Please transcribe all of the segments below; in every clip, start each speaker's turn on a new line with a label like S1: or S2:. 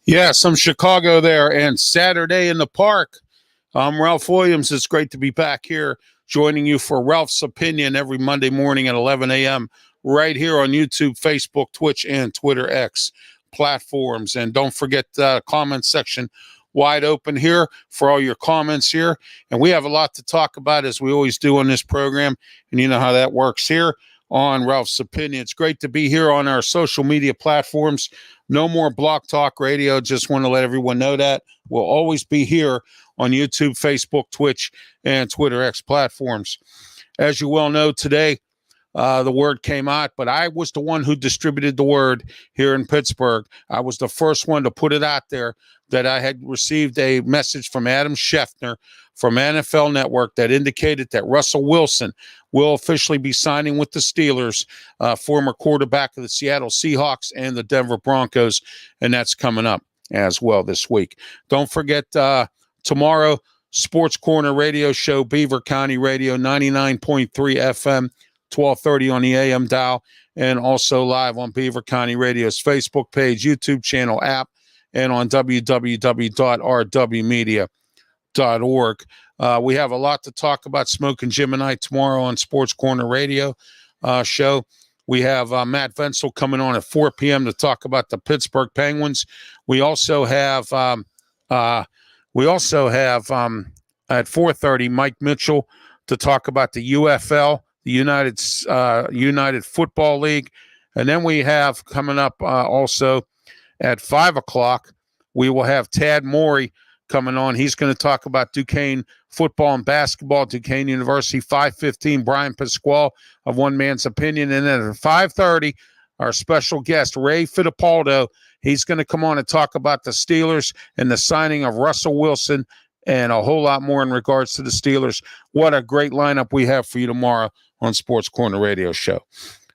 S1: Yeah, some Chicago there and Saturday in the Park. I'm Ralph Williams. It's great to be back here joining you for Ralph's Opinion every Monday morning at 11 a.m. right here on YouTube, Facebook, Twitch, and Twitter X platforms. And don't forget the comment section wide open here for all your comments here. And we have a lot to talk about, as we always do on this program. And you know how that works here on Ralph's Opinion. It's great to be here on our social media platforms. No more Block Talk Radio. Just want to let everyone know that we'll always be here on YouTube, Facebook, Twitch, and Twitter X platforms. As you well know, today the word came out, but I was the one who distributed the word here in Pittsburgh. I was the first one to put it out there that I had received a message from Adam Schefter from NFL Network that indicated that Russell Wilson will officially be signing with the Steelers, former quarterback of the Seattle Seahawks and the Denver Broncos, and that's coming up as well this week. Don't forget tomorrow, Sports Corner Radio Show, Beaver County Radio, 99.3 FM, 1230 on the AM dial, and also live on Beaver County Radio's Facebook page, YouTube channel, app, and on www.rwmedia.org. We have a lot to talk about. Smoking Jim and I tomorrow on Sports Corner Radio show. We have Matt Vensel coming on at 4 p.m. to talk about the Pittsburgh Penguins. We also have at 4:30 Mike Mitchell to talk about the UFL, the United Football League, and then we have coming up also at 5 o'clock. We will have Tad Morey coming on. He's going to talk about Duquesne football and basketball, Duquesne University. 5:15, Brian Pasquale of One Man's Opinion. And then at 5:30, our special guest, Ray Fittipaldo, he's going to come on and talk about the Steelers and the signing of Russell Wilson and a whole lot more in regards to the Steelers. What a great lineup we have for you tomorrow on Sports Corner Radio Show.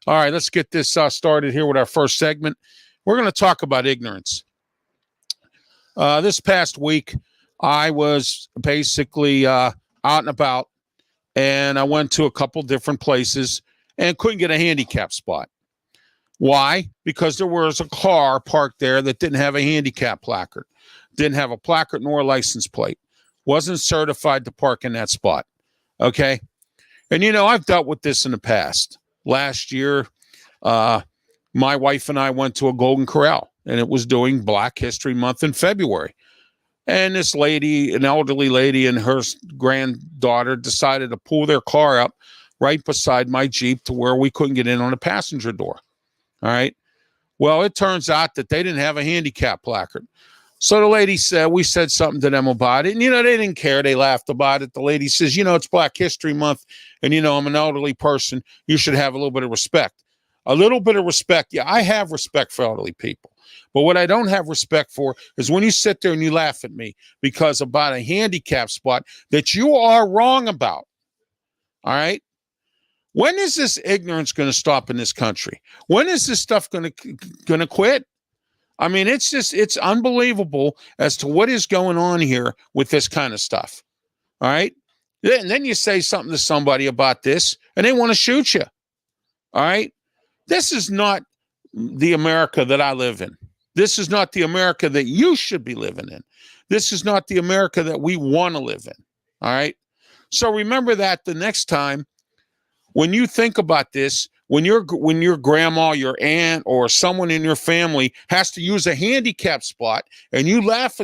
S1: All right, let's get this started here with our first segment. We're going to talk about ignorance. This past week, I was basically out and about, and I went to a couple different places and couldn't get a handicap spot. Why? Because there was a car parked there that didn't have a handicap placard, didn't have a placard nor a license plate, wasn't certified to park in that spot. Okay? And, you know, I've dealt with this in the past. Last year, my wife and I went to a Golden Corral, and it was doing Black History Month in February. And this lady, an elderly lady, and her granddaughter decided to pull their car up right beside my Jeep to where we couldn't get in on the passenger door. All right. Well, it turns out that they didn't have a handicap placard. So the lady said, we said something to them about it. And, you know, they didn't care. They laughed about it. The lady says, you know, it's Black History Month. And, you know, I'm an elderly person. You should have a little bit of respect. A little bit of respect. Yeah, I have respect for elderly people. But what I don't have respect for is when you sit there and you laugh at me because about a handicap spot that you are wrong about. All right? When is this ignorance going to stop in this country? When is this stuff going to quit? I mean, it's unbelievable as to what is going on here with this kind of stuff. All right? Then you say something to somebody about this and they want to shoot you. All right? This is not the America that I live in. This is not the America that you should be living in. This is not the America that we want to live in. All right? So remember that the next time when you think about this, when your grandma, your aunt, or someone in your family has to use a handicap spot and you laugh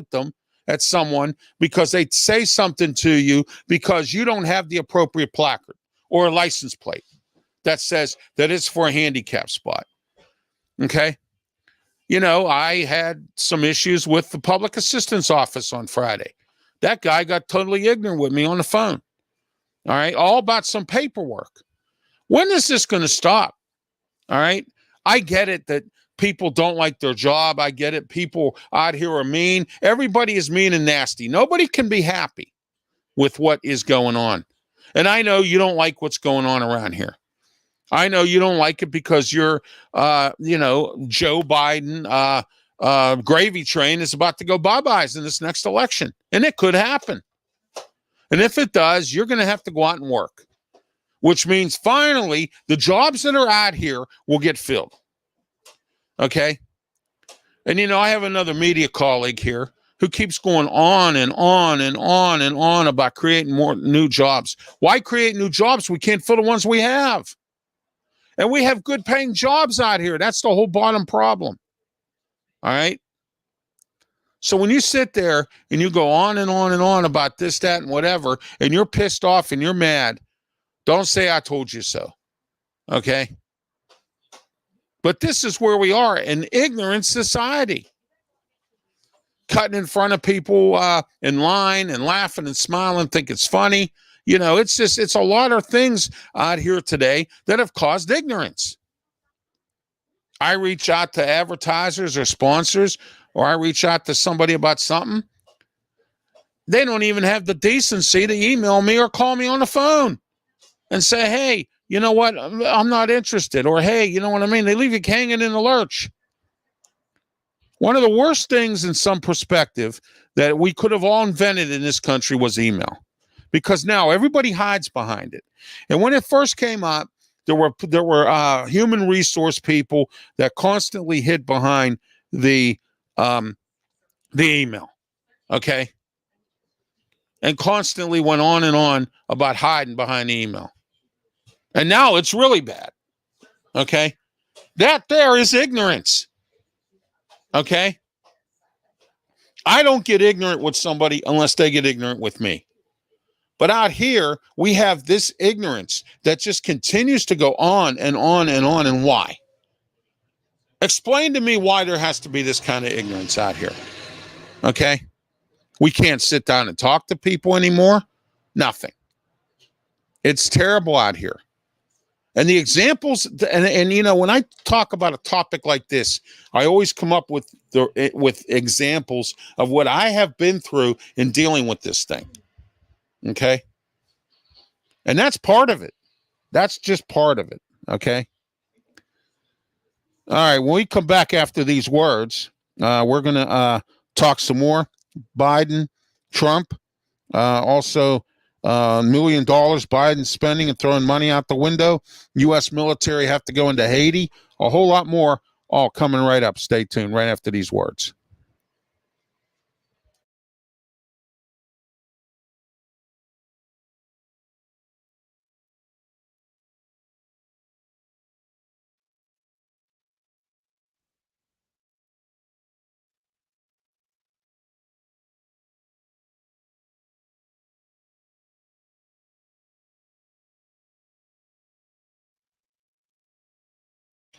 S1: at someone because they say something to you because you don't have the appropriate placard or a license plate that says that it's for a handicap spot. Okay? You know, I had some issues with the public assistance office on Friday That guy got totally ignorant with me on the phone. All right. All about some paperwork. When is this going to stop? All right. I get it that people don't like their job. I get it. People out here are mean. Everybody is mean and nasty. Nobody can be happy with what is going on. And I know you don't like what's going on around here. I know you don't like it because you're, Joe Biden, gravy train is about to go bye-byes in this next election. And it could happen. And if it does, you're going to have to go out and work, which means finally the jobs that are out here will get filled. Okay? And, I have another media colleague here who keeps going on and on and on and on about creating more new jobs. Why create new jobs? We can't fill the ones we have. And we have good paying jobs out here. That's the whole bottom problem. All right? So when you sit there and you go on and on and on about this, that, and whatever, and you're pissed off and you're mad, don't say I told you so. Okay? But this is where we are, an ignorant society. Cutting in front of people in line and laughing and smiling, think it's funny. It's a lot of things out here today that have caused ignorance. I reach out to advertisers or sponsors, or I reach out to somebody about something. They don't even have the decency to email me or call me on the phone and say, hey, you know what? I'm not interested. Or, hey, you know what I mean? They leave you hanging in the lurch. One of the worst things in some perspective that we could have all invented in this country was email, because now everybody hides behind it. And when it first came up, there were human resource people that constantly hid behind the email, okay, and constantly went on and on about hiding behind the email. And now it's really bad, okay? That there is ignorance, okay? I don't get ignorant with somebody unless they get ignorant with me. But out here, we have this ignorance that just continues to go on and on and on. And why? Explain to me why there has to be this kind of ignorance out here. Okay? We can't sit down and talk to people anymore. Nothing. It's terrible out here. And the examples, and when I talk about a topic like this, I always come up with examples of what I have been through in dealing with this thing. Okay. And that's part of it. That's just part of it. Okay. All right. When we come back after these words, we're going to talk some more Biden, Trump, also $1 million Biden spending and throwing money out the window. U.S. military have to go into Haiti. A whole lot more, all coming right up. Stay tuned right after these words.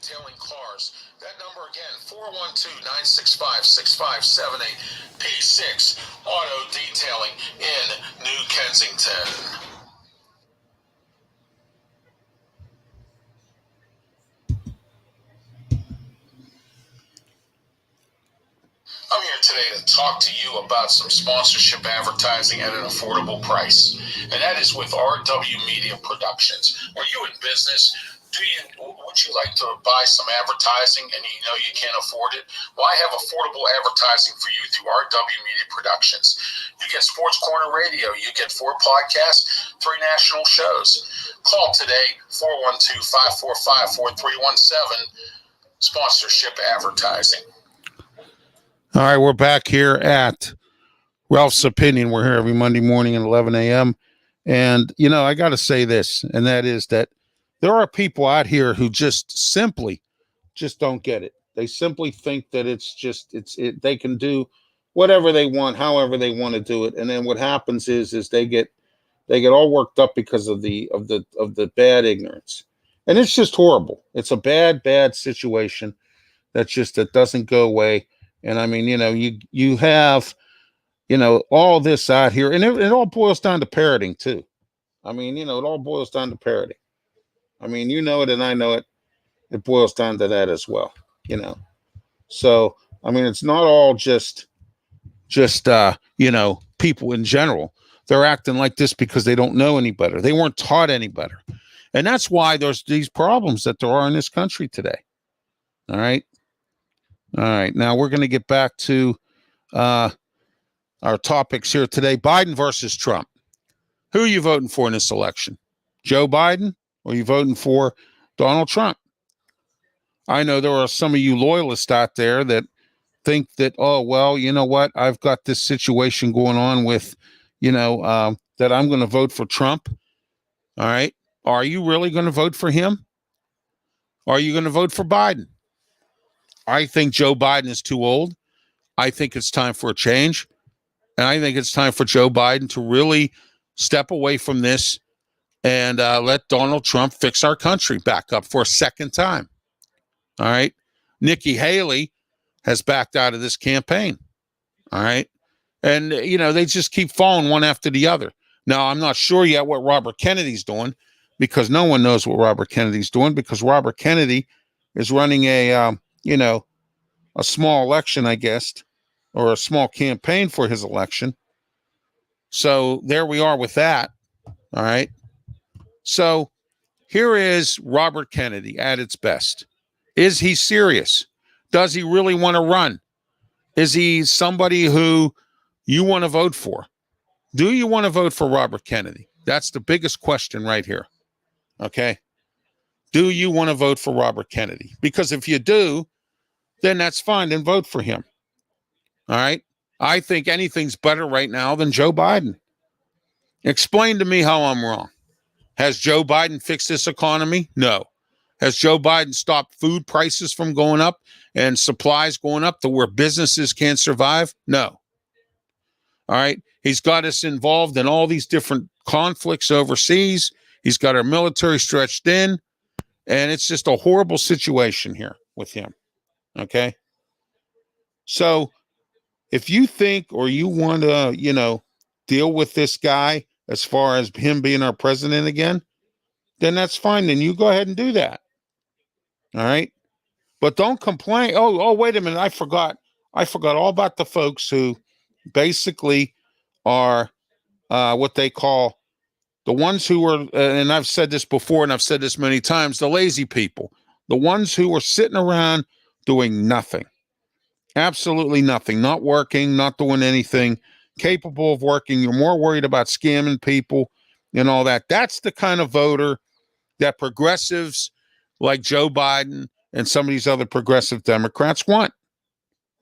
S2: Detailing cars. That number again, 412-965-6578, P6 Auto Detailing in New Kensington. I'm here today to talk to you about some sponsorship advertising at an affordable price, and that is with RW Media Productions. Are you in business? Would you like to buy some advertising and you can't afford it? Well, I have affordable advertising for you through RW Media Productions. You get Sports Corner Radio. You get 4 podcasts, 3 national shows. Call today, 412-545-4317, sponsorship advertising.
S1: All right, we're back here at Ralph's Opinion. We're here every Monday morning at 11 a.m. And, I got to say this, and that is that there are people out here who just don't get it. They simply think that they can do whatever they want, however they want to do it. And then what happens is they get all worked up because of the bad ignorance. And it's just horrible. It's a bad situation that doesn't go away. And I mean, you have all this out here, and it all boils down to parroting too. I mean, it all boils down to parroting. I mean, you know it and I know it. It boils down to that as well, So, I mean, it's not all just people in general. They're acting like this because they don't know any better. They weren't taught any better. And that's why there's these problems that there are in this country today. All right. All right. Now we're going to get back to our topics here today. Biden versus Trump. Who are you voting for in this election? Joe Biden, or are you voting for Donald Trump? I know there are some of you loyalists out there that think that, oh, well, you know what? I've got this situation going on with, that I'm going to vote for Trump. All right. Are you really going to vote for him? Or are you going to vote for Biden? I think Joe Biden is too old. I think it's time for a change. And I think it's time for Joe Biden to really step away from this and let Donald Trump fix our country back up for a second time. All right. Nikki Haley has backed out of this campaign. All right. And, they just keep falling one after the other. Now, I'm not sure yet what Robert Kennedy's doing, because no one knows what Robert Kennedy's doing, because Robert Kennedy is running a small election, I guess, or a small campaign for his election. So there we are with that. All right. So here is Robert Kennedy at its best. Is he serious? Does he really want to run? Is he somebody who you want to vote for? Do you want to vote for Robert Kennedy? That's the biggest question right here. Okay. Do you want to vote for Robert Kennedy? Because if you do, then that's fine. Then vote for him. All right. I think anything's better right now than Joe Biden. Explain to me how I'm wrong. Has Joe Biden fixed this economy? No. Has Joe Biden stopped food prices from going up and supplies going up to where businesses can't survive? No. All right. He's got us involved in all these different conflicts overseas. He's got our military stretched in, and it's just a horrible situation here with him. Okay. So if you think, or you want to, deal with this guy as far as him being our president again, then that's fine. Then you go ahead and do that. All right. But don't complain. Oh, wait a minute. I forgot all about the folks who basically are what they call the ones who are, and I've said this before, and I've said this many times, the lazy people, the ones who are sitting around doing nothing, absolutely nothing, not working, not doing anything, capable of working. You're more worried about scamming people and all that. That's the kind of voter that progressives like Joe Biden and some of these other progressive Democrats want.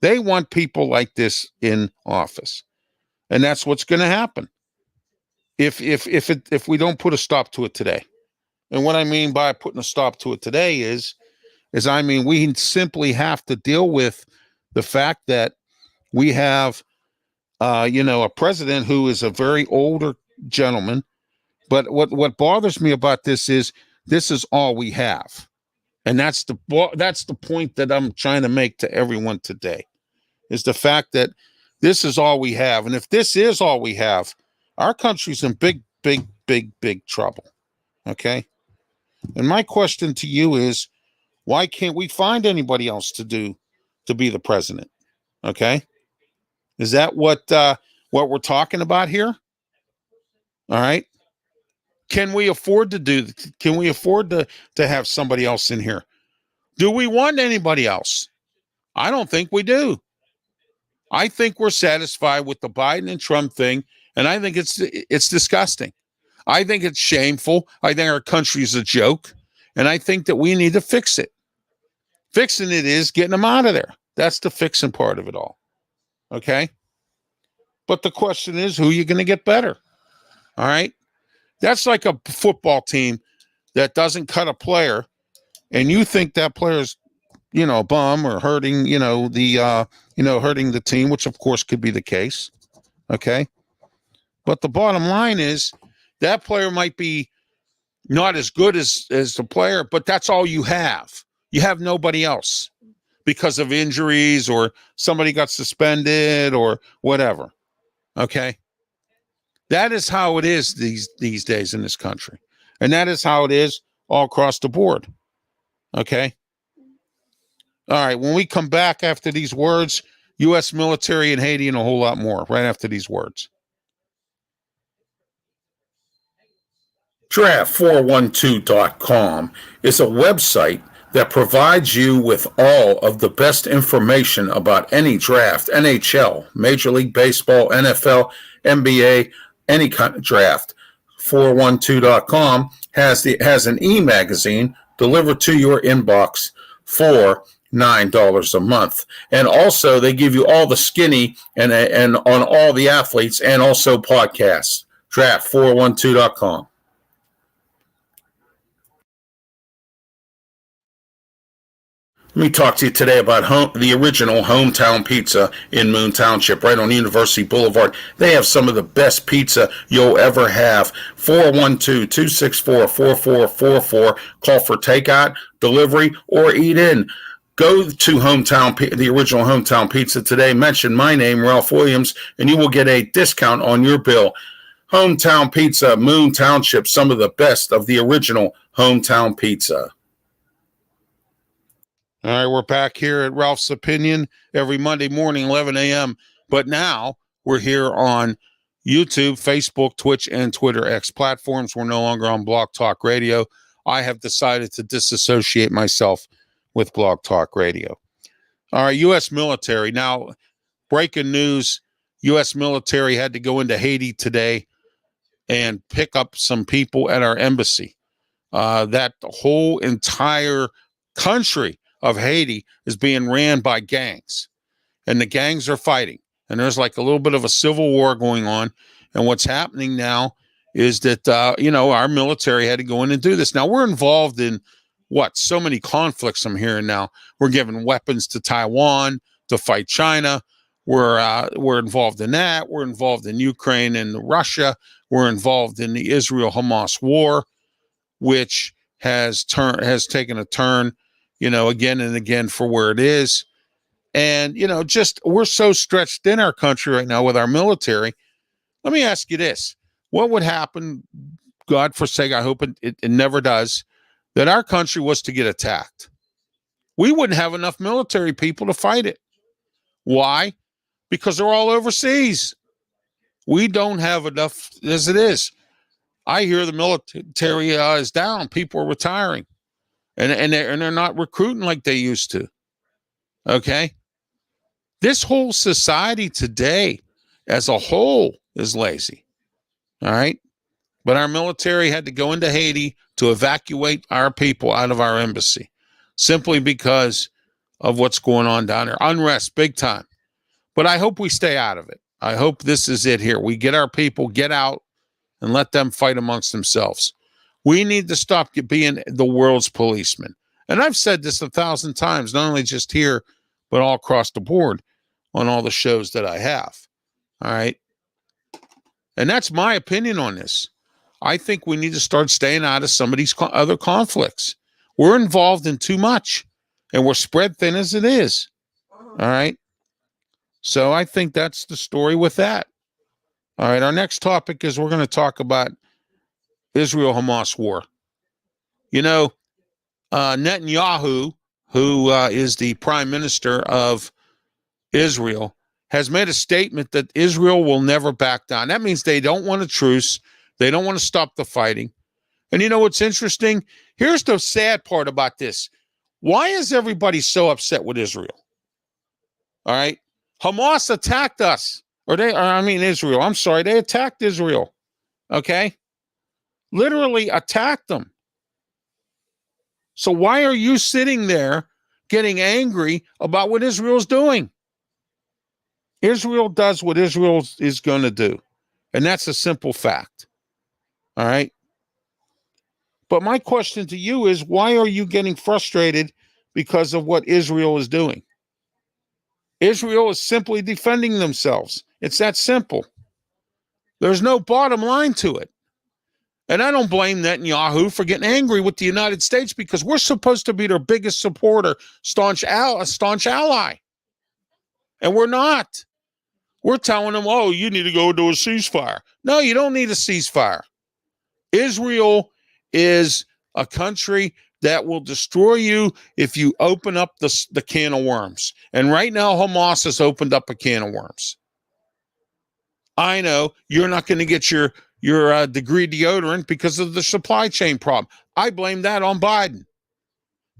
S1: They want people like this in office. And that's what's going to happen if we don't put a stop to it today. And what I mean by putting a stop to it today is I mean, we simply have to deal with the fact that we have, a president who is a very older gentleman. But what bothers me about this is all we have. And that's the point that I'm trying to make to everyone today, is the fact that this is all we have. And if this is all we have, our country's in big, big, big, big trouble. Okay. And my question to you is, why can't we find anybody else to be the president? Okay. Is that what we're talking about here? All right. Can we afford to have somebody else in here? Do we want anybody else? I don't think we do. I think we're satisfied with the Biden and Trump thing, and I think it's disgusting. I think it's shameful. I think our country is a joke, and I think that we need to fix it. Fixing it is getting them out of there. That's the fixing part of it all. Okay? But the question is, who are you going to get better? All right? That's like a football team that doesn't cut a player, and you think that player's, a bum or hurting, hurting the team, which of course could be the case. Okay. But the bottom line is that player might be not as good as the player, but that's all you have. You have nobody else because of injuries or somebody got suspended or whatever. Okay. That is how it is these days in this country. And that is how it is all across the board. Okay. All right. When we come back after these words, U.S. military in Haiti and a whole lot more right after these words.
S2: Draft412.com is a website that provides you with all of the best information about any draft, NHL, Major League Baseball, NFL, NBA, any kind of draft. 412.com has an e-magazine delivered to your inbox for $9 a month. And also they give you all the skinny and on all the athletes and also podcasts. Draft412.com. Let me talk to you today about the original Hometown Pizza in Moon Township, right on University Boulevard. They have some of the best pizza you'll ever have. 412-264-4444. Call for takeout, delivery, or eat in. Go to the original Hometown Pizza today. Mention my name, Ralph Williams, and you will get a discount on your bill. Hometown Pizza, Moon Township, some of the best of the original Hometown Pizza.
S1: All right, we're back here at Ralph's Opinion every Monday morning, 11 a.m. But now we're here on YouTube, Facebook, Twitch, and Twitter X platforms. We're no longer on Blog Talk Radio. I have decided to disassociate myself with Blog Talk Radio. All right, U.S. military. Now, breaking news, U.S. military had to go into Haiti today and pick up some people at our embassy. That whole entire country of Haiti is being ran by gangs, and the gangs are fighting, and there's like a little bit of a civil war going on. And what's happening now is that our military had to go in and do this. Now we're involved in so many conflicts I'm hearing now. We're giving weapons to Taiwan to fight China. We're involved in that. We're involved in Ukraine and Russia. We're involved in the Israel-Hamas war, which has taken a turn, again and again for where it is. And, we're so stretched in our country right now with our military. Let me ask you this. What would happen, God forsake, I hope it never does, that our country was to get attacked? We wouldn't have enough military people to fight it. Why? Because they're all overseas. We don't have enough as it is. I hear the military is down. People are retiring. And they're not recruiting like they used to. Okay? This whole society today as a whole is lazy. All right? But our military had to go into Haiti to evacuate our people out of our embassy simply because of what's going on down there. Unrest, big time. But I hope we stay out of it. I hope this is it here. We get our people, get out, and let them fight amongst themselves. We need to stop being the world's policeman. And I've said this 1,000 times, not only just here, but all across the board on all the shows that I have. All right. And that's my opinion on this. I think we need to start staying out of some of these other conflicts. We're involved in too much, and we're spread thin as it is. All right. So I think that's the story with that. All right. Our next topic is we're going to talk about Israel-Hamas war. Netanyahu, who is the prime minister of Israel, has made a statement that Israel will never back down. That means they don't want a truce. They don't want to stop the fighting. And you know what's interesting? Here's the sad part about this. Why is everybody so upset with Israel? All right. Hamas attacked us. Israel. I'm sorry. They attacked Israel. Okay. Literally attacked them. So why are you sitting there getting angry about what Israel's doing? Israel does what Israel is going to do. And that's a simple fact. All right. But my question to you is, why are you getting frustrated because of what Israel is doing? Israel is simply defending themselves. It's that simple. There's no bottom line to it. And I don't blame Netanyahu for getting angry with the United States because we're supposed to be their biggest supporter, staunch ally. And we're not. We're telling them, oh, you need to go to a ceasefire. No, you don't need a ceasefire. Israel is a country that will destroy you if you open up the can of worms. And right now, Hamas has opened up a can of worms. I know you're not going to get your degree deodorant because of the supply chain problem. I blame that on Biden.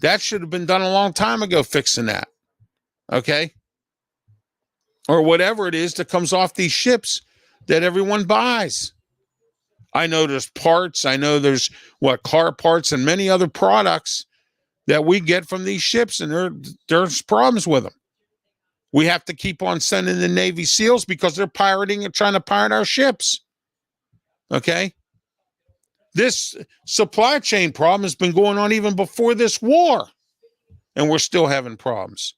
S1: That should have been done a long time ago, fixing that. Okay? Or whatever it is that comes off these ships that everyone buys. I know there's parts. I know there's car parts and many other products that we get from these ships, and there's problems with them. We have to keep on sending the Navy SEALs because they're pirating and trying to pirate our ships. Okay? This supply chain problem has been going on even before this war, and we're still having problems.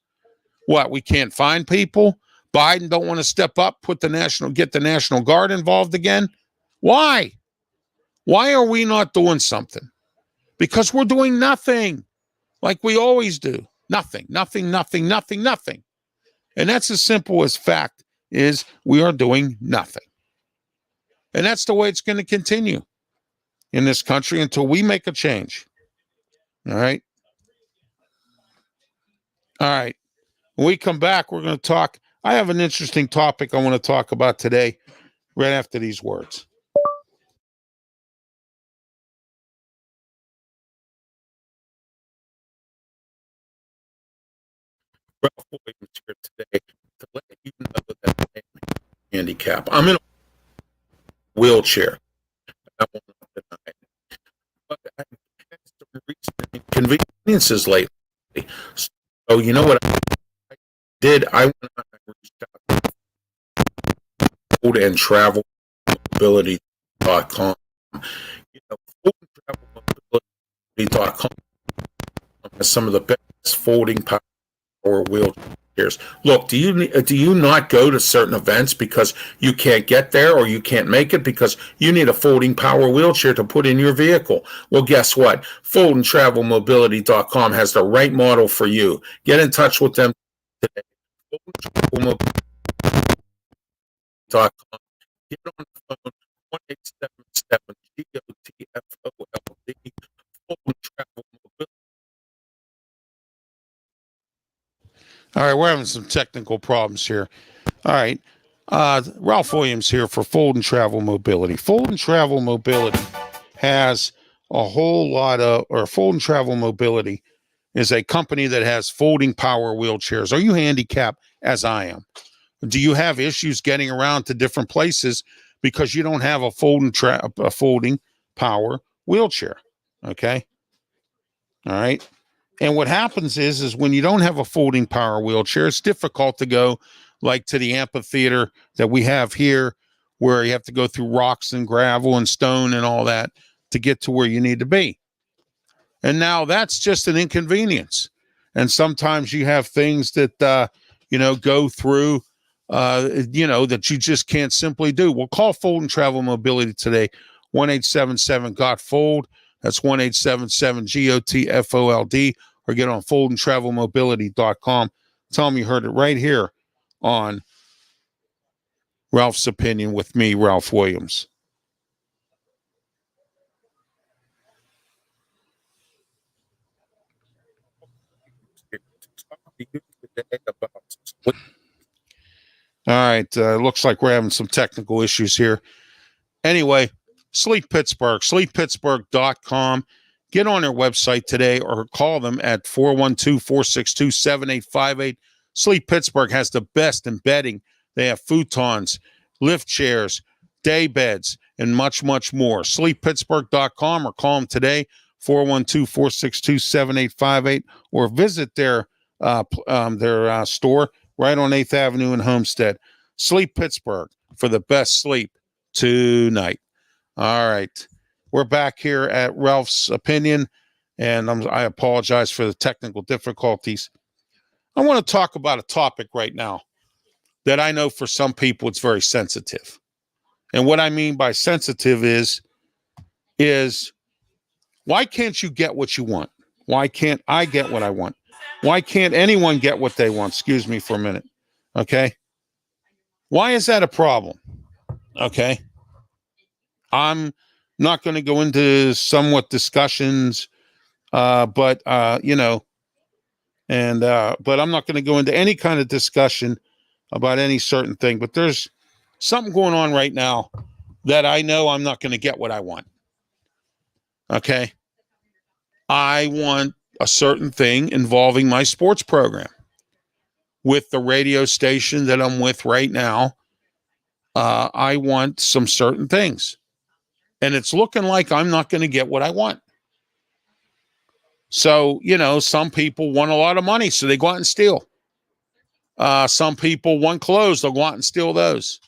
S1: What? We can't find people? Biden don't want to step up, get the National Guard involved again? Why? Why are we not doing something? Because we're doing nothing, like we always do. Nothing. And that's as simple as fact is we are doing nothing. And that's the way it's going to continue in this country until we make a change. All right. All right. When we come back, we're going to talk. I have an interesting topic I want to talk about today, right after these words. Ralph Williams here today to let you know that I'm handicapped. I'm in a wheelchair. I won't deny it. But I've had some recent inconveniences lately. So you know what I did? I went out and reached out to Food and Travel Mobility.com. You know, Food and Travel Mobility.com has some of the best folding power wheelchairs. Look, do you not go to certain events because you can't get there or you can't make it because you need a folding power wheelchair to put in your vehicle? Well, guess what? FoldandTravelMobility.com has the right model for you. Get in touch with them today. FoldandTravelMobility.com. Get on the phone 1-877-GOTFOLD. Fold and Travel Mobility. All right, we're having some technical problems here. All right. Ralph Williams here for Fold and Travel Mobility. Fold and Travel Mobility has a whole lot of, or Fold and Travel Mobility is a company that has folding power wheelchairs. Are you handicapped as I am? Do you have issues getting around to different places because you don't have a folding power wheelchair? Okay. All right. And what happens is when you don't have a folding power wheelchair, it's difficult to go like to the amphitheater that we have here, where you have to go through rocks and gravel and stone and all that to get to where you need to be. And now that's just an inconvenience. And sometimes you have things that, go through, that you just can't simply do. Well, call Fold and Travel Mobility today, 1-877-GOT-FOLD. That's 1-877-GOTFOLD. Or get on FoldandTravelMobility.com. Tell them you heard it right here on Ralph's Opinion with me, Ralph Williams. All right. Looks like we're having some technical issues here. Anyway, Sleep Pittsburgh, sleeppittsburgh.com. Get on their website today or call them at 412-462-7858. Sleep Pittsburgh has the best in bedding. They have futons, lift chairs, day beds, and much, much more. SleepPittsburgh.com or call them today, 412-462-7858, or visit their store right on 8th Avenue in Homestead. Sleep Pittsburgh for the best sleep tonight. All right. We're back here at Ralph's Opinion, and I apologize for the technical difficulties. I want to talk about a topic right now that I know for some people it's very sensitive. And what I mean by sensitive is why can't you get what you want? Why can't I get what I want? Why can't anyone get what they want? Excuse me for a minute. Okay. Why is that a problem? Okay. I'm not going to go into somewhat discussions, but I'm not going to go into any kind of discussion about any certain thing. But there's something going on right now that I know I'm not going to get what I want. Okay. I want a certain thing involving my sports program with the radio station that I'm with right now. I want some certain things, and it's looking like I'm not going to get what I want. So, some people want a lot of money, so they go out and steal. Some people want clothes, they'll go out and steal those.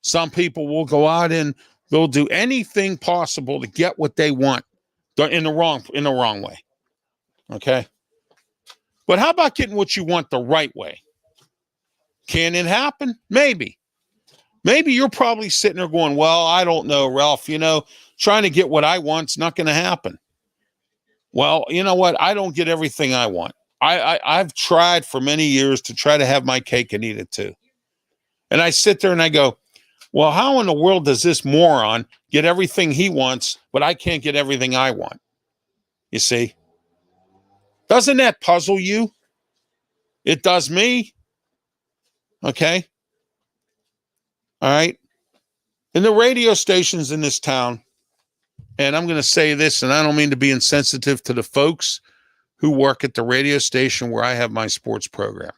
S1: Some people will go out and they'll do anything possible to get what they want in the wrong way. Okay. But how about getting what you want the right way? Can it happen? Maybe. Maybe you're probably sitting there going, well, I don't know, Ralph, trying to get what I want's not going to happen. Well, you know what? I don't get everything I want. I've tried for many years to try to have my cake and eat it too. And I sit there and I go, well, how in the world does this moron get everything he wants, but I can't get everything I want? You see? Doesn't that puzzle you? It does me. Okay? All right? And the radio stations in this town, and I'm going to say this, and I don't mean to be insensitive to the folks who work at the radio station where I have my sports program.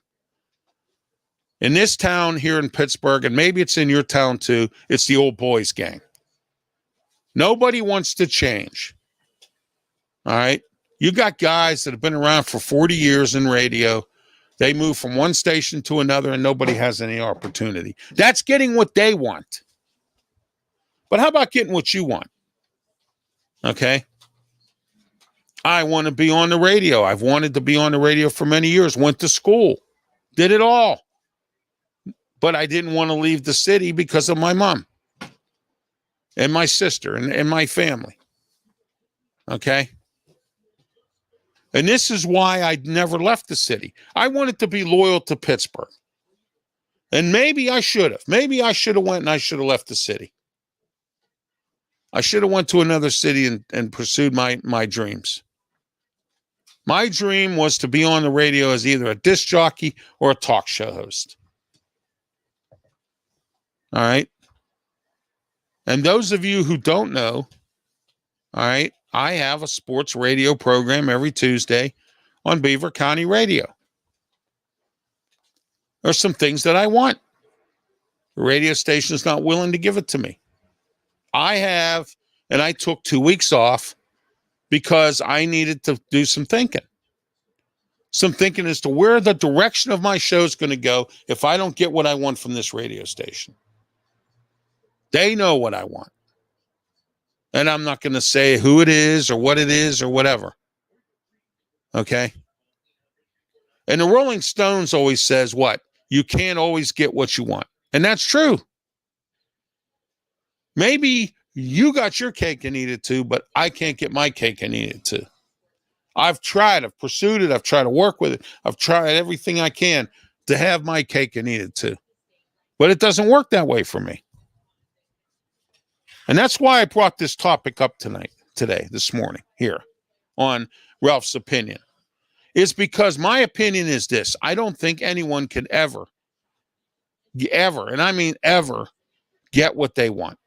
S1: In this town here in Pittsburgh, and maybe it's in your town too, it's the old boys gang. Nobody wants to change. All right? You got guys that have been around for 40 years in radio. They move from one station to another and nobody has any opportunity. That's getting what they want. But how about getting what you want? Okay? I want to be on the radio. I've wanted to be on the radio for many years. Went to school. Did it all. But I didn't want to leave the city because of my mom and my sister and my family. Okay? And this is why I never left the city. I wanted to be loyal to Pittsburgh. And maybe I should have. Maybe I should have went and I should have left the city. I should have went to another city and pursued my dreams. My dream was to be on the radio as either a disc jockey or a talk show host. All right. And those of you who don't know, all right, I have a sports radio program every Tuesday on Beaver County Radio. There's some things that I want. The radio station is not willing to give it to me. I took 2 weeks off because I needed to do some thinking. Some thinking as to where the direction of my show is going to go if I don't get what I want from this radio station. They know what I want. And I'm not going to say who it is or what it is or whatever. Okay? And the Rolling Stones always says what? You can't always get what you want. And that's true. Maybe you got your cake and eat it too, but I can't get my cake and eat it too. I've tried. I've pursued it. I've tried to work with it. I've tried everything I can to have my cake and eat it too. But it doesn't work that way for me. And that's why I brought this topic up this morning, here on Ralph's Opinion. It's because my opinion is this. I don't think anyone can ever, and I mean ever, get what they want.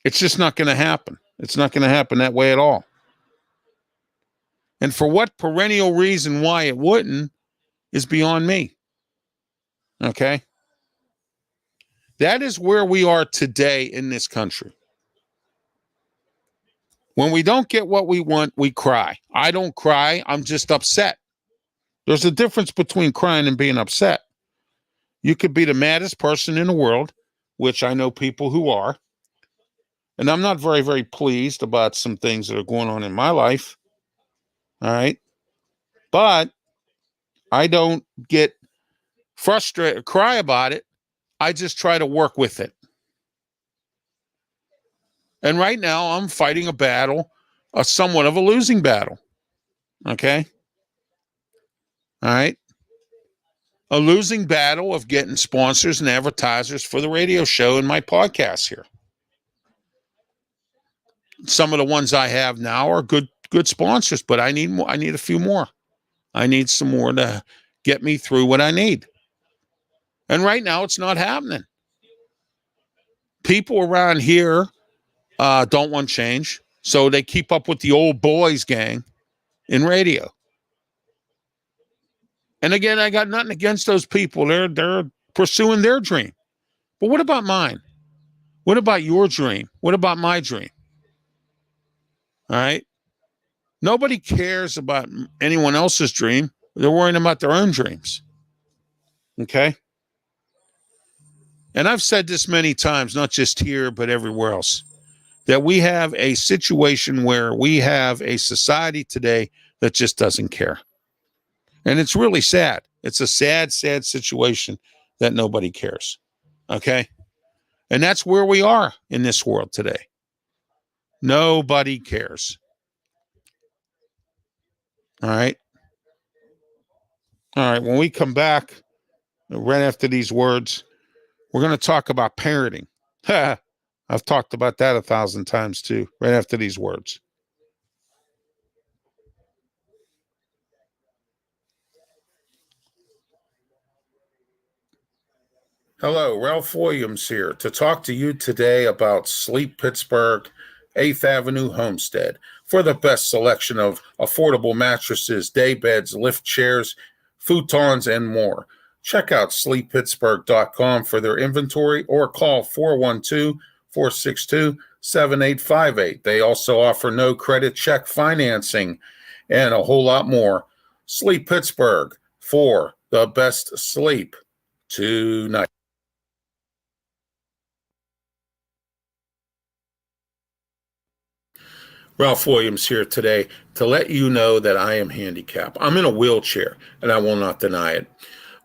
S1: It's just not going to happen. It's not going to happen that way at all. And for what perennial reason why it wouldn't is beyond me. Okay? That is where we are today in this country. When we don't get what we want, we cry. I don't cry. I'm just upset. There's a difference between crying and being upset. You could be the maddest person in the world, which I know people who are. And I'm not very, very pleased about some things that are going on in my life. All right. But I don't get frustrated or cry about it. I just try to work with it. And right now I'm fighting a battle, somewhat of a losing battle. Okay. All right. a losing battle of getting sponsors and advertisers for the radio show and my podcast here. Some of the ones I have now are good sponsors, but I need more. I need a few more. I need some more to get me through what I need. And right now it's not happening. People around here don't want change, so they keep up with the old boys gang in radio. And again, I got nothing against those people. They're pursuing their dream. But what about mine? What about your dream? What about my dream? All right. Nobody cares about anyone else's dream. They're worrying about their own dreams. Okay. And I've said this many times, not just here, but everywhere else, that we have a situation where we have a society today that just doesn't care. And it's really sad. It's a sad, sad situation that nobody cares. Okay. And that's where we are in this world today. Nobody cares. All right. All right. When we come back, right after these words, we're going to talk about parenting. I've talked about that 1,000 times too, right after these words. Hello, Ralph Williams here to talk to you today about Sleep Pittsburgh 8th Avenue Homestead. For the best selection of affordable mattresses, day beds, lift chairs, futons, and more. Check out sleeppittsburgh.com for their inventory or call 412-462-7858. They also offer no credit check financing and a whole lot more. Sleep Pittsburgh for the best sleep tonight. Ralph Williams here today to let you know that I am handicapped. I'm in a wheelchair, and I will not deny it.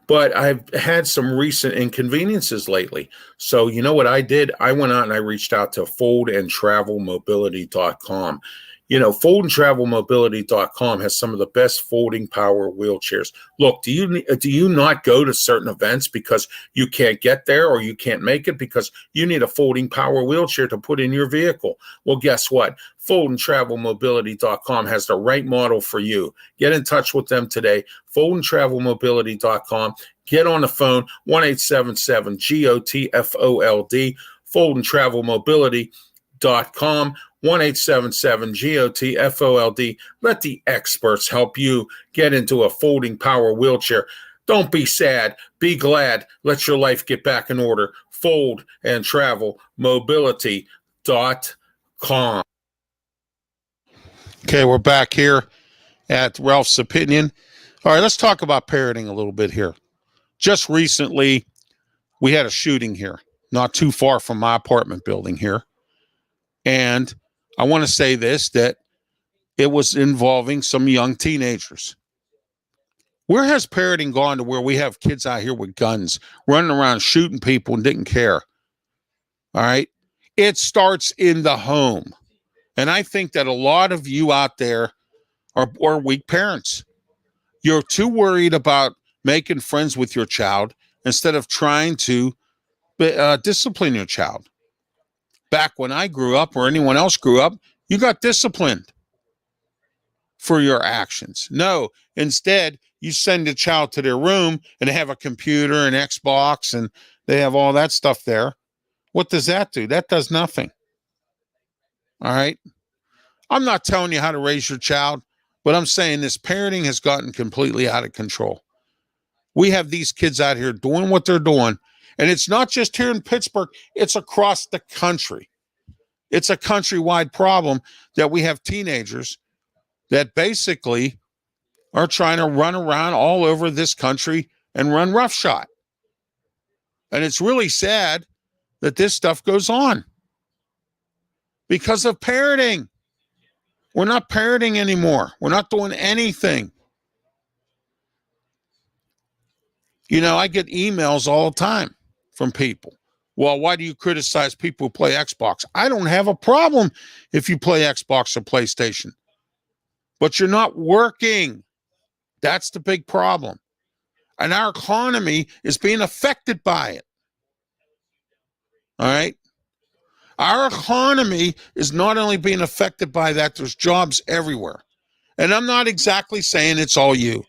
S1: But I've had some recent inconveniences lately. So you know what I did? I went out and I reached out to foldandtravelmobility.com. You know, foldandtravelmobility.com has some of the best folding power wheelchairs. Look, do you not go to certain events because you can't get there or you can't make it because you need a folding power wheelchair to put in your vehicle? Well, guess what? foldandtravelmobility.com has the right model for you. Get in touch with them today. foldandtravelmobility.com. Get on the phone, 1-877-GOTFOLD, foldandtravelmobility.com. 1-877-GOTFOLD. Let the experts help you get into a folding power wheelchair. Don't be sad. Be glad. Let your life get back in order. foldandtravelmobility.com. Okay, we're back here at Ralph's Opinion. All right, let's talk about parenting a little bit here. Just recently, we had a shooting here, not too far from my apartment building here. And I want to say this, that it was involving some young teenagers. Where has parenting gone to where we have kids out here with guns running around shooting people and didn't care? All right. It starts in the home. And I think that a lot of you out there are weak parents. You're too worried about making friends with your child instead of trying to discipline your child. Back when I grew up or anyone else grew up, you got disciplined for your actions. No, instead, you send a child to their room and they have a computer and Xbox and they have all that stuff there. What does that do? That does nothing. All right. I'm not telling you how to raise your child, but I'm saying this parenting has gotten completely out of control. We have these kids out here doing what they're doing. And it's not just here in Pittsburgh, it's across the country. It's a countrywide problem that we have teenagers that basically are trying to run around all over this country and run roughshod. And it's really sad that this stuff goes on because of parenting. We're not parenting anymore. We're not doing anything. You know, I get emails all the time from people. Well, why do you criticize people who play Xbox? I don't have a problem if you play Xbox or PlayStation. But you're not working. That's the big problem. And our economy is being affected by it. All right? Our economy is not only being affected by that, there's jobs everywhere. And I'm not exactly saying it's all you.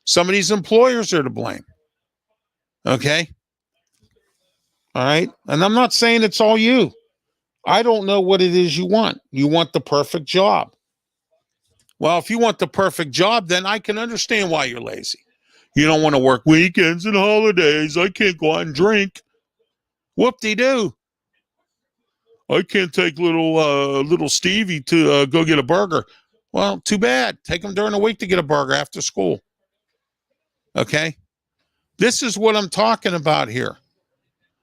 S1: Some of these employers are to blame. Okay? All right? And I'm not saying it's all you. I don't know what it is you want. You want the perfect job. Well, if you want the perfect job, then I can understand why you're lazy. You don't want to work weekends and holidays. I can't go out and drink. Whoop-de-doo. I can't take little Stevie to go get a burger. Well, too bad. Take him during the week to get a burger after school. Okay? This is what I'm talking about here.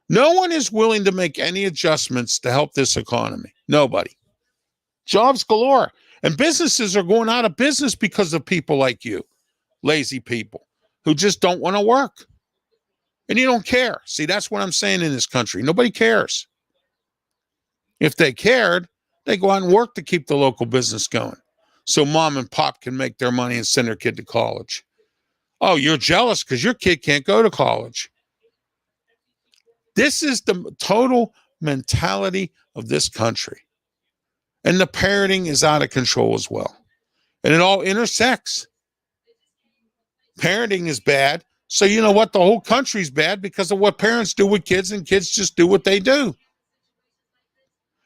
S1: No one is willing to make any adjustments to help this economy. Nobody. Jobs galore. And businesses are going out of business because of people like you, lazy people, who just don't want to work. And you don't care. See, that's what I'm saying in this country. Nobody cares. If they cared, they go out and work to keep the local business going so mom and pop can make their money and send their kid to college. Oh, you're jealous because your kid can't go to college. This is the total mentality of this country. And the parenting is out of control as well. And it all intersects. Parenting is bad. So you know what? The whole country's bad because of what parents do with kids, and kids just do what they do.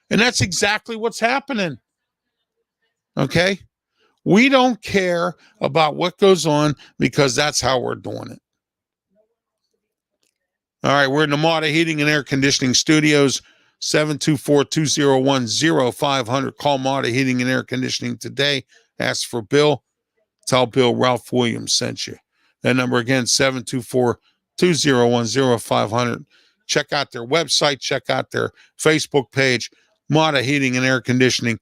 S1: And that's exactly what's happening. Okay? We don't care about what goes on because that's how we're doing it. All right, we're in the Mata Heating and Air Conditioning Studios, 724-201-0500. Call Mata Heating and Air Conditioning today. Ask for Bill. Tell Bill Ralph Williams sent you. That number again, 724-201-0500. Check out their website. Check out their Facebook page, Mata Heating and Air Conditioning.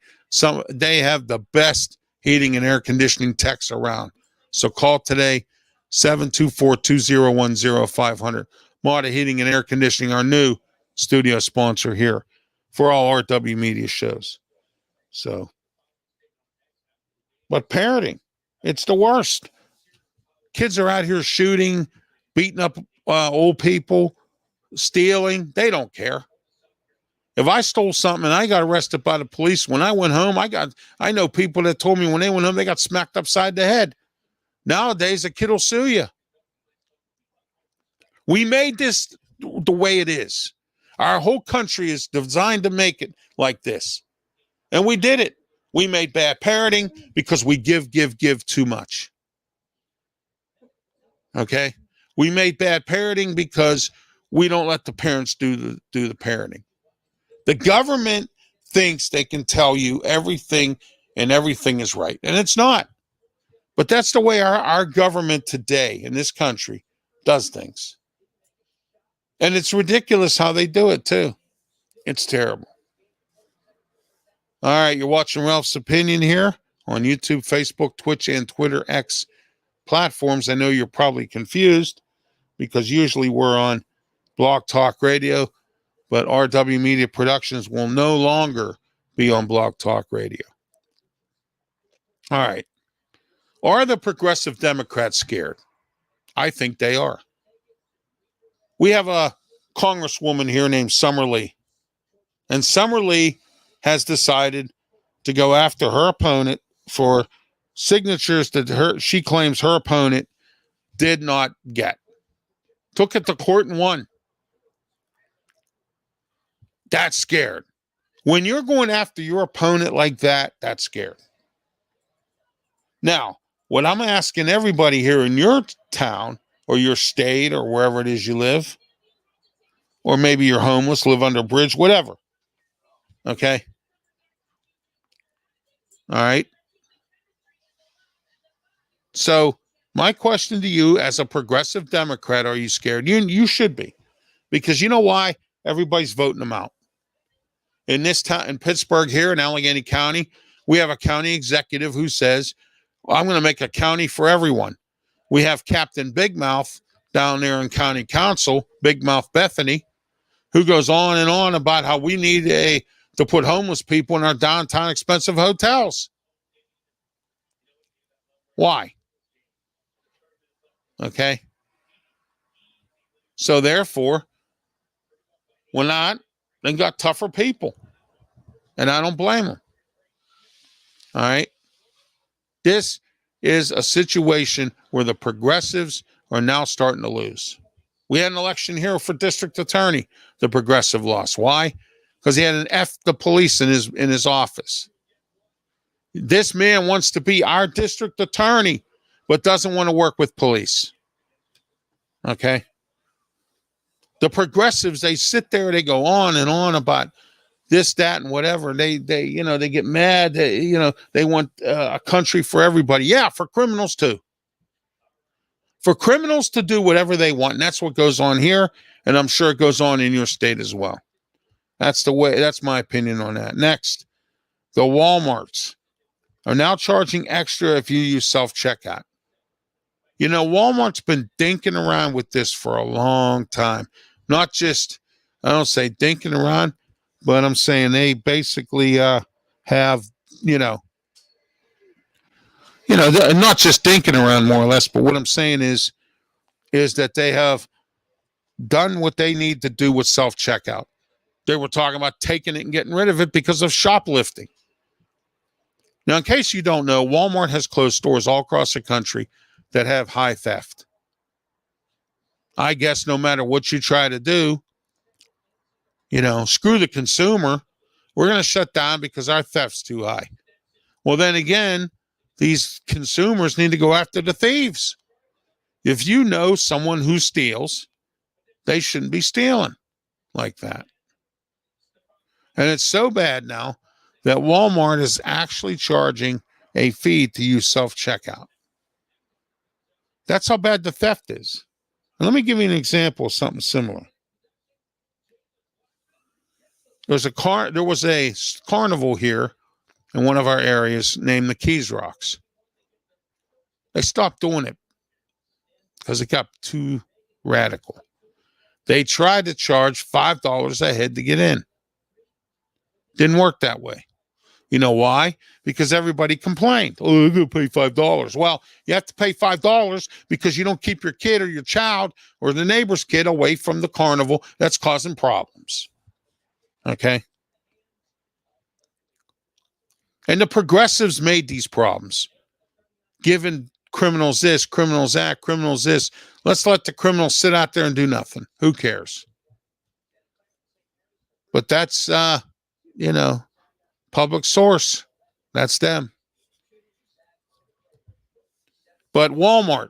S1: They have the best heating and air conditioning techs around. So call today, 724-201-0500. Mata Heating and Air Conditioning, our new studio sponsor here for all RW Media shows. So, but parenting, it's the worst. Kids are out here shooting, beating up old people, stealing. They don't care. If I stole something and I got arrested by the police, when I went home, I know people that told me when they went home, they got smacked upside the head. Nowadays, a kid will sue you. We made this the way it is. Our whole country is designed to make it like this. And we did it. We made bad parenting because we give too much. Okay? We made bad parenting because we don't let the parents do the parenting. The government thinks they can tell you everything and everything is right. And it's not. But that's the way our government today in this country does things. And it's ridiculous how they do it, too. It's terrible. All right, you're watching Ralph's Opinion here on YouTube, Facebook, Twitch, and Twitter X platforms. I know you're probably confused because usually we're on Blog Talk Radio, but RW Media Productions will no longer be on Blog Talk Radio. All right. Are the progressive Democrats scared? I think they are. We have a congresswoman here named Summer Lee. And Summer Lee has decided to go after her opponent for signatures that she claims her opponent did not get. Took it to court and won. That's scared. When you're going after your opponent like that, that's scared. Now, what I'm asking everybody here in your town or your state or wherever it is you live, or maybe you're homeless, live under a bridge, whatever. Okay? All right? So my question to you as a progressive Democrat, are you scared? You should be. Because you know why? Everybody's voting them out. In this town, in Pittsburgh here in Allegheny County, we have a county executive who says, well, I'm going to make a county for everyone. We have Captain Big Mouth down there in county council, Big Mouth Bethany, who goes on and on about how we need to put homeless people in our downtown expensive hotels. Why? Okay. So therefore, we're not, they got tougher people. And I don't blame them. All right. This is a situation where the progressives are now starting to lose. We had an election here for district attorney. The progressive lost. Why? Because he had an F the police in his office. This man wants to be our district attorney, but doesn't want to work with police. Okay. The progressives, they sit there, they go on and on about this, that, and whatever. They get mad. They want a country for everybody. Yeah, for criminals too. For criminals to do whatever they want. And that's what goes on here. And I'm sure it goes on in your state as well. That's the way. That's my opinion on that. Next, the Walmarts are now charging extra if you use self-checkout. Walmart's been dinking around with this for a long time. Not just, I don't say dinking around, but I'm saying they basically have, not just dinking around more or less, but what I'm saying is that they have done what they need to do with self-checkout. They were talking about taking it and getting rid of it because of shoplifting. Now, in case you don't know, Walmart has closed stores all across the country that have high theft. I guess no matter what you try to do, screw the consumer. We're going to shut down because our theft's too high. Well, then again, these consumers need to go after the thieves. If you know someone who steals, they shouldn't be stealing like that. And it's so bad now that Walmart is actually charging a fee to use self-checkout. That's how bad the theft is. And let me give you an example of something similar. There was a carnival here in one of our areas named the Keys Rocks. They stopped doing it because it got too radical. They tried to charge $5 a head to get in. Didn't work that way. You know why? Because everybody complained. Oh, I'm going to pay $5. Well, you have to pay $5 because you don't keep your kid or your child or the neighbor's kid away from the carnival that's causing problems. Okay? And the progressives made these problems, giving criminals this, criminals that, criminals this. Let's let the criminals sit out there and do nothing. Who cares? But that's, public source. That's them. But Walmart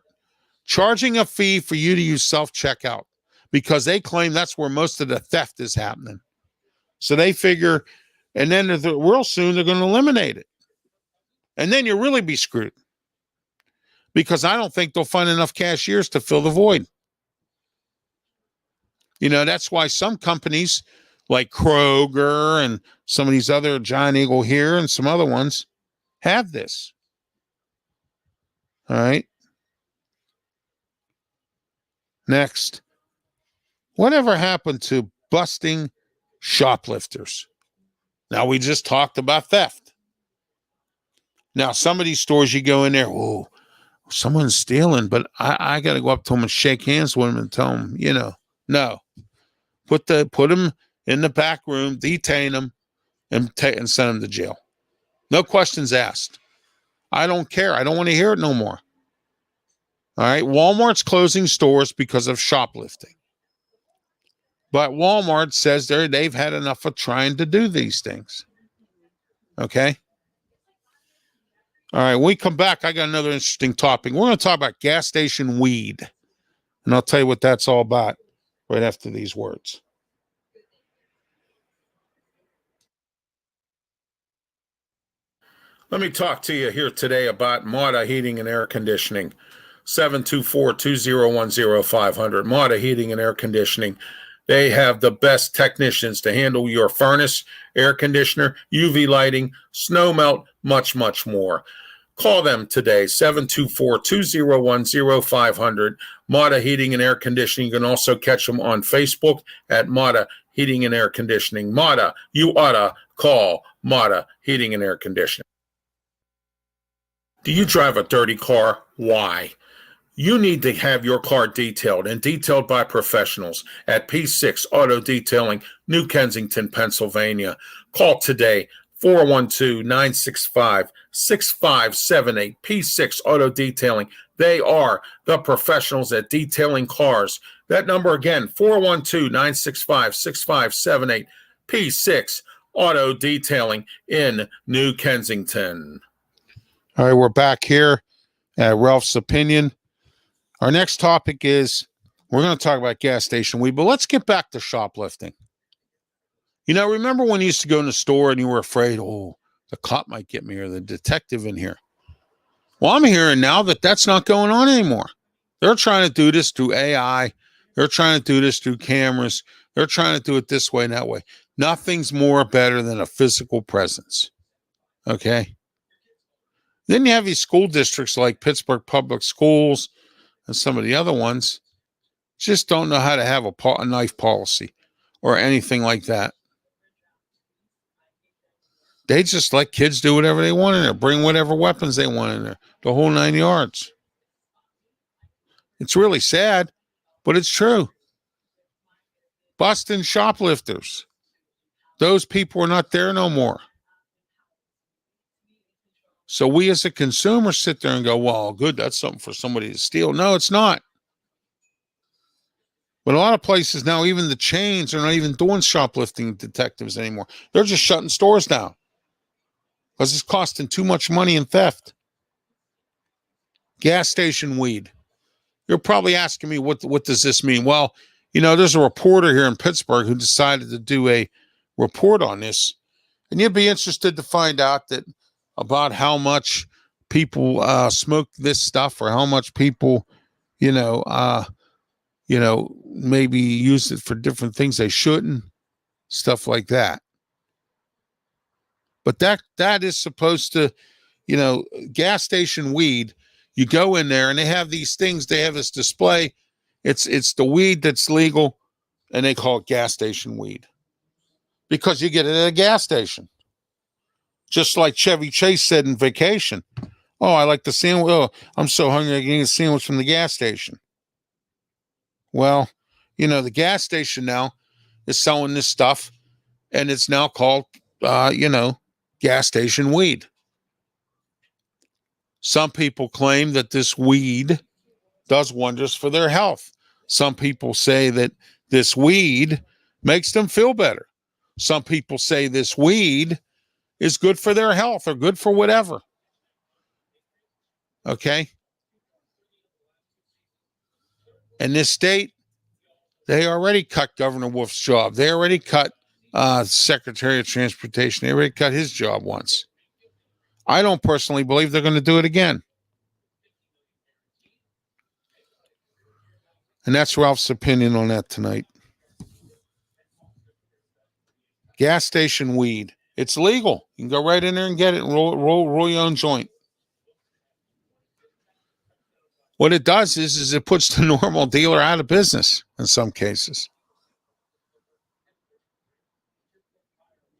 S1: charging a fee for you to use self-checkout because they claim that's where most of the theft is happening. So they figure, and then real soon they're going to eliminate it. And then you'll really be screwed because I don't think they'll find enough cashiers to fill the void. That's why some companies like Kroger and some of these other Giant Eagle here and some other ones have this. All right. Next. Whatever happened to busting shoplifters? Now, we just talked about theft. Now, some of these stores you go in there, oh, someone's stealing, but I got to go up to them and shake hands with them and tell them, no. Put them in the back room, detain them, and send them to jail. No questions asked. I don't care. I don't want to hear it no more. All right. Walmart's closing stores because of shoplifting. But Walmart says they've had enough of trying to do these things. Okay. All right. When we come back, I got another interesting topic. We're going to talk about gas station weed. And I'll tell you what that's all about right after these words. Let me talk to you here today about Mata Heating and Air Conditioning. 724-201-0500. Mata Heating and Air Conditioning. They have the best technicians to handle your furnace, air conditioner, UV lighting, snow melt, much, much more. Call them today, 724-201-0500. Mata Heating and Air Conditioning. You can also catch them on Facebook at Mata Heating and Air Conditioning. Mata, you oughta call Mata Heating and Air Conditioning. Do you drive a dirty car? Why? You need to have your car detailed and detailed by professionals at P6 Auto Detailing, New Kensington, Pennsylvania. Call today, 412-965-6578. P6 Auto Detailing. They are the professionals at detailing cars. That number again, 412-965-6578. P6 Auto Detailing in New Kensington. All right, we're back here at Ralph's Opinion. Our next topic is we're going to talk about gas station weed, but let's get back to shoplifting. You know, remember when you used to go in the store and you were afraid, oh, the cop might get me or the detective in here? Well, I'm hearing now that that's not going on anymore. They're trying to do this through AI. They're trying to do this through cameras. They're trying to do it this way and that way. Nothing's more better than a physical presence. Okay? Then you have these school districts like Pittsburgh Public Schools and some of the other ones just don't know how to have a knife policy or anything like that. They just let kids do whatever they want in there, bring whatever weapons they want in there, the whole 9 yards. It's really sad, but it's true. Busting shoplifters. Those people are not there no more. So we as a consumer sit there and go, well, good, that's something for somebody to steal. No, it's not. But a lot of places now, even the chains are not even doing shoplifting detectives anymore. They're just shutting stores down because it's costing too much money in theft. Gas station weed. You're probably asking me, what does this mean? Well, you know, there's a reporter here in Pittsburgh who decided to do a report on this. And you'd be interested to find out that about how much people smoke this stuff or how much people, maybe use it for different things they shouldn't, stuff like that. But that is supposed to, gas station weed, you go in there and they have these things, they have this display. It's the weed that's legal and they call it gas station weed because you get it at a gas station. Just like Chevy Chase said in Vacation. Oh, I like the sandwich. Oh, I'm so hungry I can eat a sandwich from the gas station. Well, the gas station now is selling this stuff, and it's now called, gas station weed. Some people claim that this weed does wonders for their health. Some people say that this weed makes them feel better. Some people say this weed is good for their health or good for whatever. Okay? In this state, they already cut Governor Wolf's job. They already cut Secretary of Transportation. They already cut his job once. I don't personally believe they're going to do it again. And that's Ralph's opinion on that tonight. Gas station weed. It's legal. You can go right in there and get it and roll your own joint. What it does is it puts the normal dealer out of business in some cases.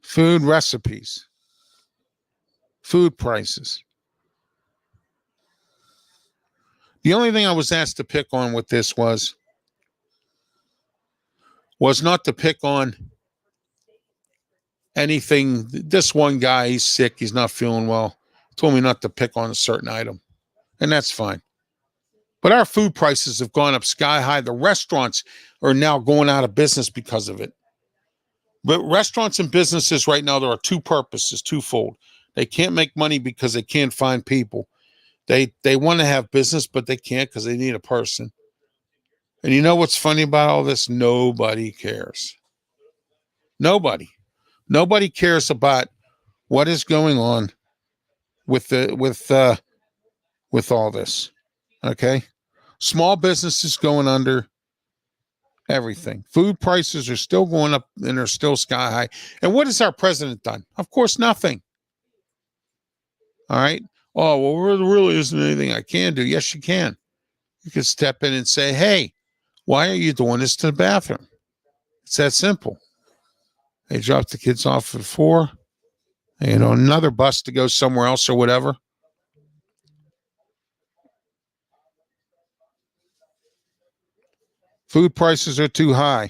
S1: Food recipes. Food prices. The only thing I was asked to pick on with this was not to pick on anything. This one guy, he's sick. He's not feeling well. Told me not to pick on a certain item. And that's fine. But our food prices have gone up sky high. The restaurants are now going out of business because of it. But restaurants and businesses right now, there are two purposes, twofold. They can't make money because they can't find people. They want to have business, but they can't because they need a person. And you know what's funny about all this? Nobody cares. Nobody cares about what is going on with all this. Okay? Small businesses going under, everything. Food prices are still going up and they're still sky high. And what has our president done? Of course, nothing. All right. Oh, well, there really isn't anything I can do. Yes, you can. You can step in and say, hey, why are you doing this to the bathroom? It's that simple. They drop the kids off at 4. Another bus to go somewhere else or whatever. Food prices are too high.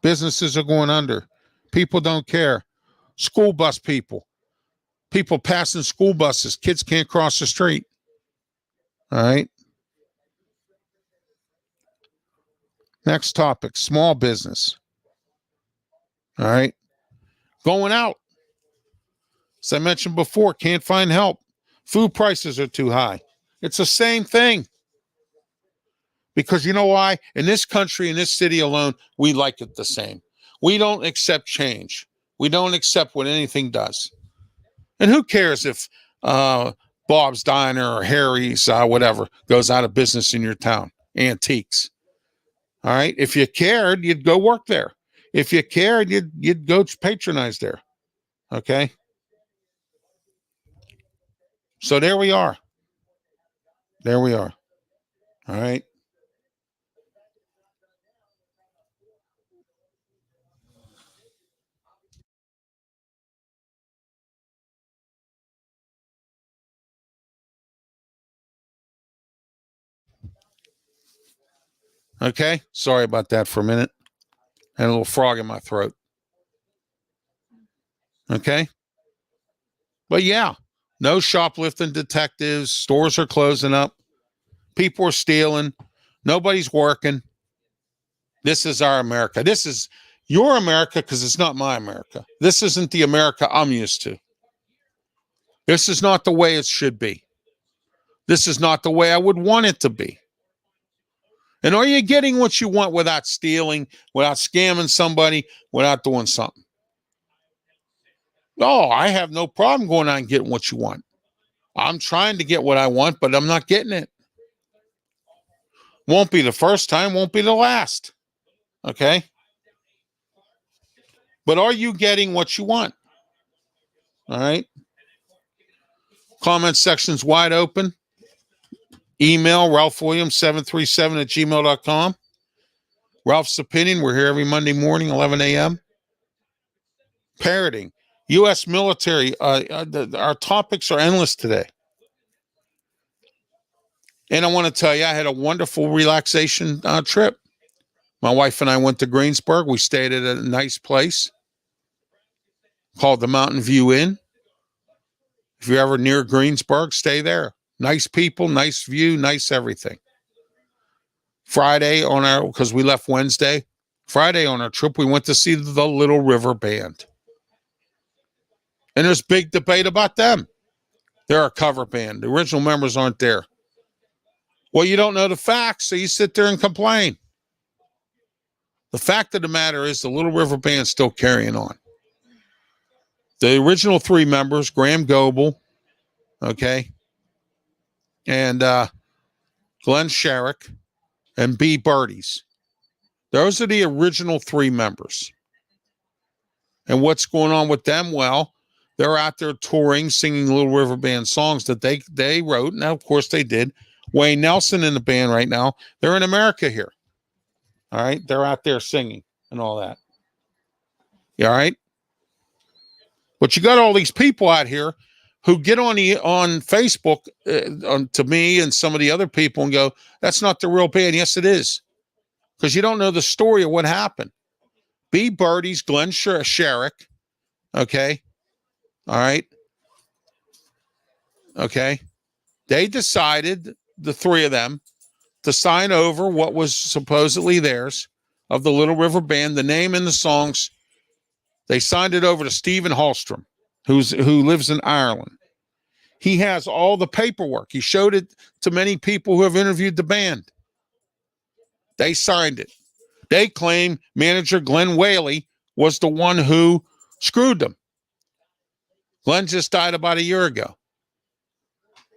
S1: Businesses are going under. People don't care. School bus people. People passing school buses. Kids can't cross the street. All right. Next topic, small business. All right. Going out. As I mentioned before, can't find help. Food prices are too high. It's the same thing. Because you know why? In this country, in this city alone, we like it the same. We don't accept change. We don't accept what anything does. And who cares if Bob's Diner or Harry's, whatever, goes out of business in your town? Antiques. All right. If you cared, you'd go work there. If you cared, you'd go patronize there. Okay. So there we are. There we are. All right. Okay. Sorry about that for a minute. I had a little frog in my throat. Okay. But yeah, no shoplifting detectives. Stores are closing up. People are stealing. Nobody's working. This is our America. This is your America because it's not my America. This isn't the America I'm used to. This is not the way it should be. This is not the way I would want it to be. And are you getting what you want without stealing, without scamming somebody, without doing something? Oh, I have no problem going out and getting what you want. I'm trying to get what I want, but I'm not getting it. Won't be the first time, won't be the last. Okay? But are you getting what you want? All right? Comment section's wide open. Email Ralph Williams 737 at gmail.com. Ralph's Opinion. We're here every Monday morning, 11 a.m. Parroting. U.S. military. Our topics are endless today. And I want to tell you, I had a wonderful relaxation trip. My wife and I went to Greensburg. We stayed at a nice place called the Mountain View Inn. If you're ever near Greensburg, stay there. Nice people, nice view, nice everything. Friday because we left Wednesday, Friday on our trip, we went to see the Little River Band. And there's big debate about them. They're a cover band. The original members aren't there. Well, you don't know the facts, so you sit there and complain. The fact of the matter is the Little River Band's still carrying on. The original three members, Graham Goble, okay, and Glenn Sherrick and B. Birdies. Those are the original three members. And what's going on with them? Well, they're out there touring, singing Little River Band songs that they wrote. Now, of course, they did. Wayne Nelson in the band right now. They're in America here. All right? They're out there singing and all that. You all right? But you got all these people out here who get on Facebook to me and some of the other people and go, that's not the real band. Yes, it is. Because you don't know the story of what happened. B. Birdies, Glenn Sherrick, okay? All right? Okay? They decided, the three of them, to sign over what was supposedly theirs of the Little River Band, the name and the songs. They signed it over to Stephen Hallstrom, who lives in Ireland. He has all the paperwork. He showed it to many people who have interviewed the band. They signed it. They claim manager Glenn Whaley was the one who screwed them. Glenn just died about a year ago.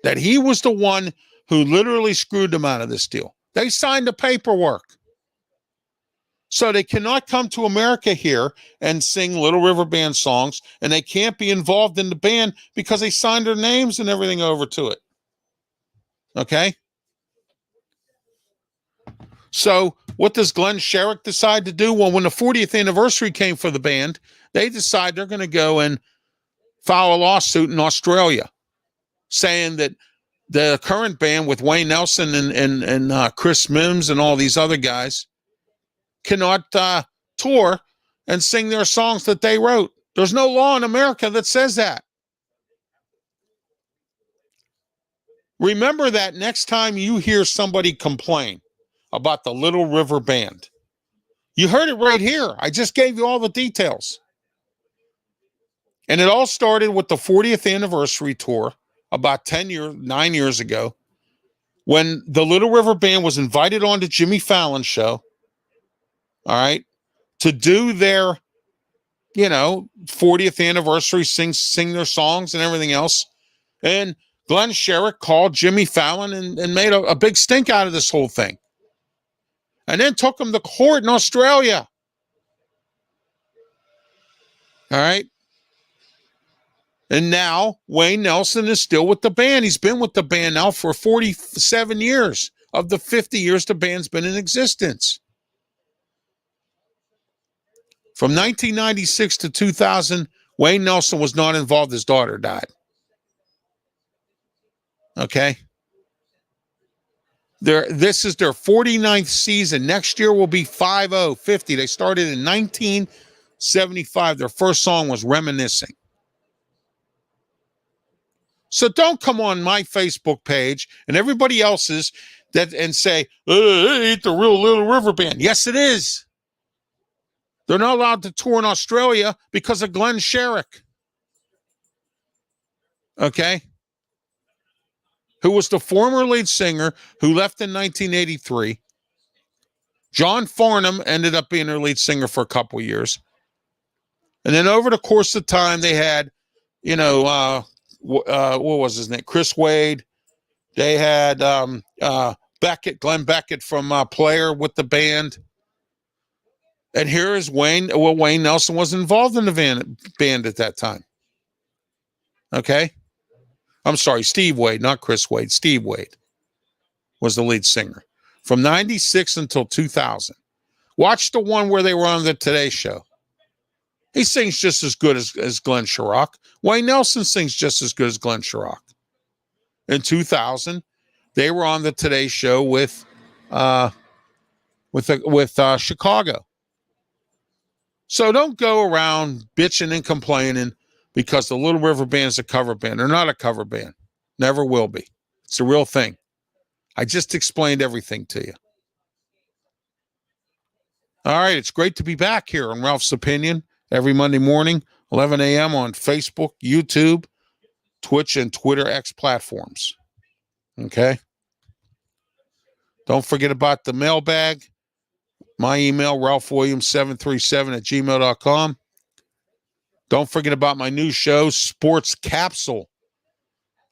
S1: That he was the one who literally screwed them out of this deal. They signed the paperwork. So they cannot come to America here and sing Little River Band songs, and they can't be involved in the band because they signed their names and everything over to it. Okay? So what does Glenn Sherrick decide to do? Well, when the 40th anniversary came for the band, they decide they're going to go and file a lawsuit in Australia saying that the current band with Wayne Nelson and Chris Mims and all these other guys cannot tour and sing their songs that they wrote. There's no law in America that says that. Remember that next time you hear somebody complain about the Little River Band. You heard it right here. I just gave you all the details. And it all started with the 40th anniversary tour about 9 years ago, when the Little River Band was invited on to Jimmy Fallon's show, all right, to do their, 40th anniversary, sing their songs and everything else. And Glenn Sherrick called Jimmy Fallon and made a big stink out of this whole thing. And then took him to court in Australia. All right. And now Wayne Nelson is still with the band. He's been with the band now for 47 years of the 50 years the band's been in existence. From 1996 to 2000, Wayne Nelson was not involved. His daughter died. Okay. This is their 49th season. Next year will be 50. They started in 1975. Their first song was Reminiscing. So don't come on my Facebook page and everybody else's and say, it ain't the real Little River Band. Yes, it is. They're not allowed to tour in Australia because of Glenn Sherrick. Okay? Who was the former lead singer who left in 1983. John Farnham ended up being their lead singer for a couple years. And then over the course of time, they had, what was his name? Chris Wade. They had Glenn Beckett from Player with the band. And here is Wayne. Well, Wayne Nelson was involved in the band at that time. Okay? I'm sorry, Steve Wade, not Chris Wade. Steve Wade was the lead singer from 96 until 2000. Watch the one where they were on the Today Show. He sings just as good as Glenn Sherrick. Wayne Nelson sings just as good as Glenn Sherrick. In 2000, they were on the Today Show with Chicago. So don't go around bitching and complaining because the Little River Band is a cover band. They're not a cover band. Never will be. It's a real thing. I just explained everything to you. All right, it's great to be back here on Ralph's Opinion every Monday morning, 11 a.m. on Facebook, YouTube, Twitch, and Twitter X platforms. Okay? Don't forget about the mailbag. My email, ralphwilliams737@gmail.com. Don't forget about my new show, Sports Capsule.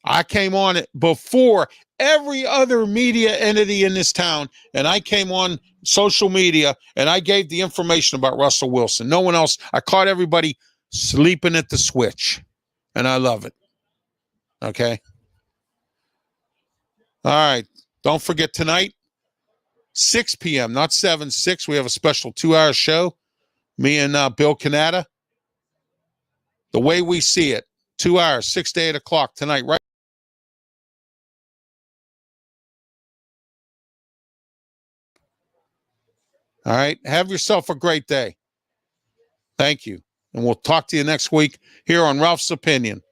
S1: I came on it before every other media entity in this town, and I came on social media, and I gave the information about Russell Wilson. No one else. I caught everybody sleeping at the switch, and I love it. Okay? All right. Don't forget tonight, 6 p.m., not 7, 6. We have a special 2-hour show. Me and Bill Canada. The Way We See It. 2 hours, 6 to 8 o'clock tonight, right? All right. Have yourself a great day. Thank you. And we'll talk to you next week here on Ralph's Opinion.